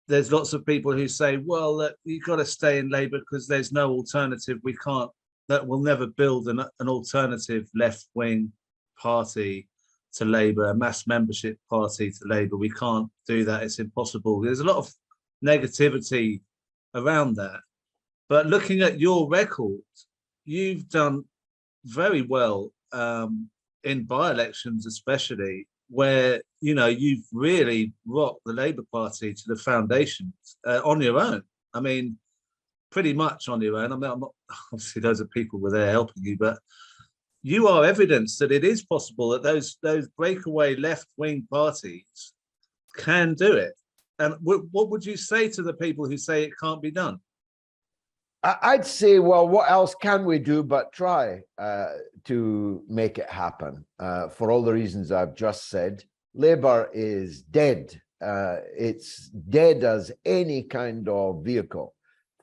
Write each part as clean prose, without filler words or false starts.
there's lots of people who say, well, you've got to stay in Labour because there's no alternative. We can't, that will never build an alternative left-wing party to Labour, a mass membership party to Labour. We can't do that. It's impossible. There's a lot of negativity around that. But looking at your record, you've done very well in by-elections, especially where you've really rocked the Labour Party to the foundations on your own. I mean, pretty much on your own. I mean, I'm not, obviously those are people were there helping you, but you are evidence that it is possible that those breakaway left-wing parties can do it. And what would you say to the people who say it can't be done? I'd say, well, what else can we do but try to make it happen? For all the reasons I've just said, Labour is dead. It's dead as any kind of vehicle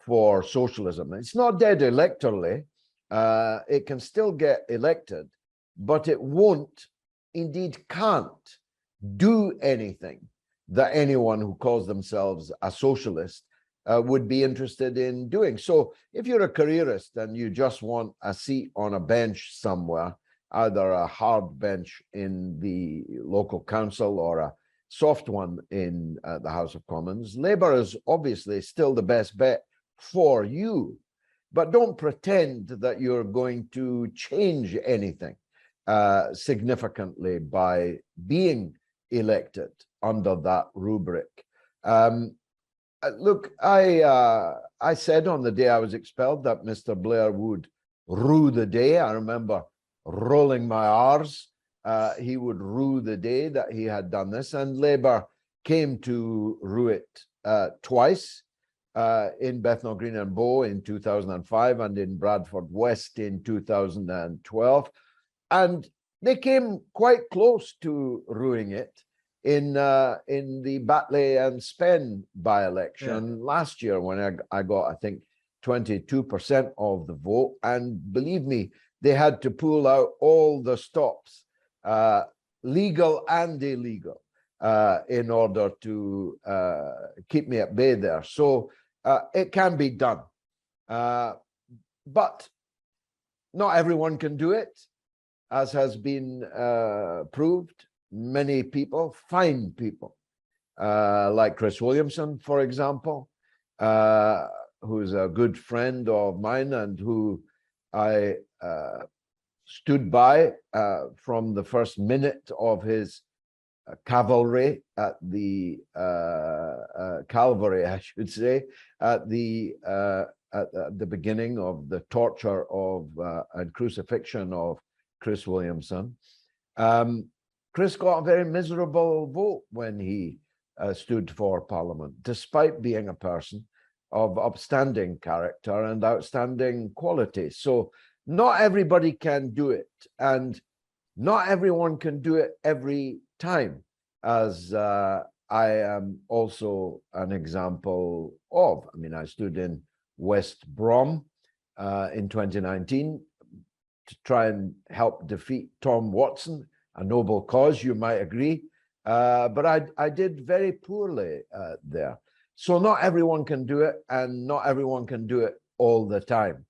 for socialism. It's not dead electorally. It can still get elected, but it won't, indeed can't, do anything that anyone who calls themselves a socialist would be interested in doing. So if you're a careerist and you just want a seat on a bench somewhere, either a hard bench in the local council or a soft one in the House of Commons, Labour is obviously still the best bet for you. But don't pretend that you're going to change anything significantly by being elected under that rubric. Look, I said on the day I was expelled that Mr. Blair would rue the day. I remember rolling my R's. He would rue the day that he had done this, and Labour came to rue it twice, in Bethnal Green and Bow in 2005 and in Bradford West in 2012. And they came quite close to ruining it in the Batley and Spen by-election last year, when I got, I think, 22% of the vote. And believe me, they had to pull out all the stops, legal and illegal, in order to keep me at bay there. So it can be done. But not everyone can do it, as has been proved. Many people, fine people, like Chris Williamson, for example, who's a good friend of mine and who I stood by from the first minute of his cavalry at the Calvary, I should say, at the beginning of the torture of and crucifixion of Chris Williamson. Chris got a very miserable vote when he stood for Parliament, despite being a person of upstanding character and outstanding quality. So not everybody can do it, and not everyone can do it every time, as I am also an example of. I mean, I stood in West Brom in 2019 to try and help defeat Tom Watson, a noble cause, you might agree, but I did very poorly there. So not everyone can do it, and not everyone can do it all the time.